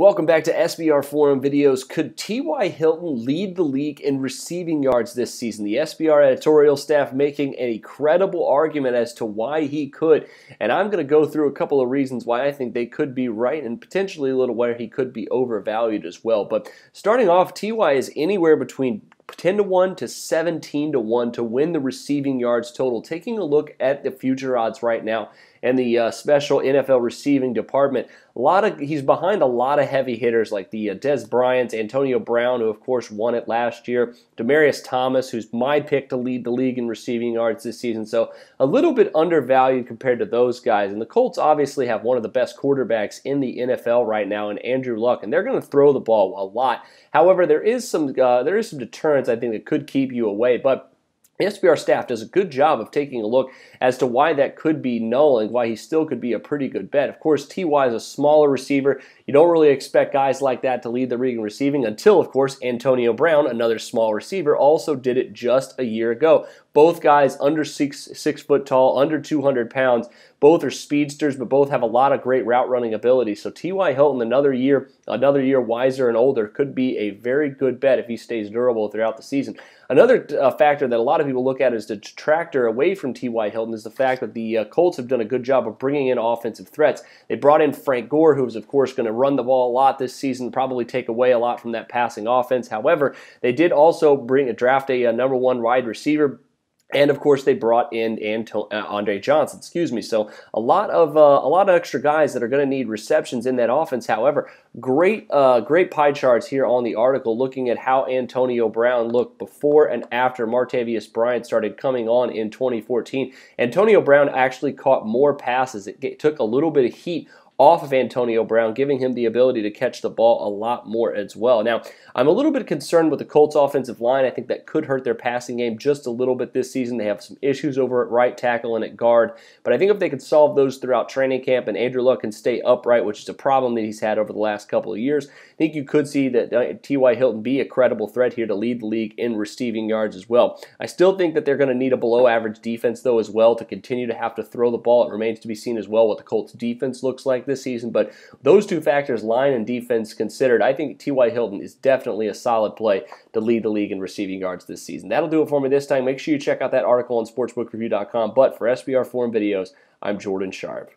Welcome back to SBR Forum Videos. Could T.Y. Hilton lead the league in receiving yards this season? The SBR editorial staff making an incredible argument as to why he could, and I'm going to go through a couple of reasons why I think they could be right and potentially a little where he could be overvalued as well. But starting off, T.Y. is anywhere between 10-1 to 17-1 to win the receiving yards total. Taking a look at the future odds right now and the special NFL receiving department, he's behind a lot of heavy hitters like the Dez Bryant, Antonio Brown, who of course won it last year, Demaryius Thomas, who's my pick to lead the league in receiving yards this season. So a little bit undervalued compared to those guys. And the Colts obviously have one of the best quarterbacks in the NFL right now in Andrew Luck, and they're going to throw the ball a lot. However, there is some deterrence I think that could keep you away, but the SBR staff does a good job of taking a look as to why that could be null and why he still could be a pretty good bet. Of course, T.Y. is a smaller receiver. You don't really expect guys like that to lead the league in receiving until, of course, Antonio Brown, another small receiver, also did it just a year ago. Both guys under 6 foot tall, under 200 pounds. Both are speedsters, but both have a lot of great route running ability. So T.Y. Hilton, another year wiser and older, could be a very good bet if he stays durable throughout the season. Another factor that a lot of people look at as the detractor away from T.Y. Hilton is the fact that the Colts have done a good job of bringing in offensive threats. They brought in Frank Gore, who is, of course, going to run the ball a lot this season, probably take away a lot from that passing offense. However, they did also draft a number one wide receiver. And of course, they brought in Andre Johnson. So a lot of extra guys that are going to need receptions in that offense. However, great pie charts here on the article looking at how Antonio Brown looked before and after Martavis Bryant started coming on in 2014. Antonio Brown actually caught more passes. It took a little bit of heat off of Antonio Brown, giving him the ability to catch the ball a lot more as well. Now, I'm a little bit concerned with the Colts offensive line. I think that could hurt their passing game just a little bit this season. They have some issues over at right tackle and at guard, but I think if they can solve those throughout training camp and Andrew Luck can stay upright, which is a problem that he's had over the last couple of years, I think you could see that T.Y. Hilton be a credible threat here to lead the league in receiving yards as well. I still think that they're going to need a below-average defense, though, as well, to continue to have to throw the ball. It remains to be seen as well what the Colts defense looks like this season, but those two factors, line and defense considered, I think T.Y. Hilton is definitely a solid play to lead the league in receiving yards this season. That'll do it for me this time. Make sure you check out that article on sportsbookreview.com, but for SBR Forum Videos, I'm Jordan Sharp.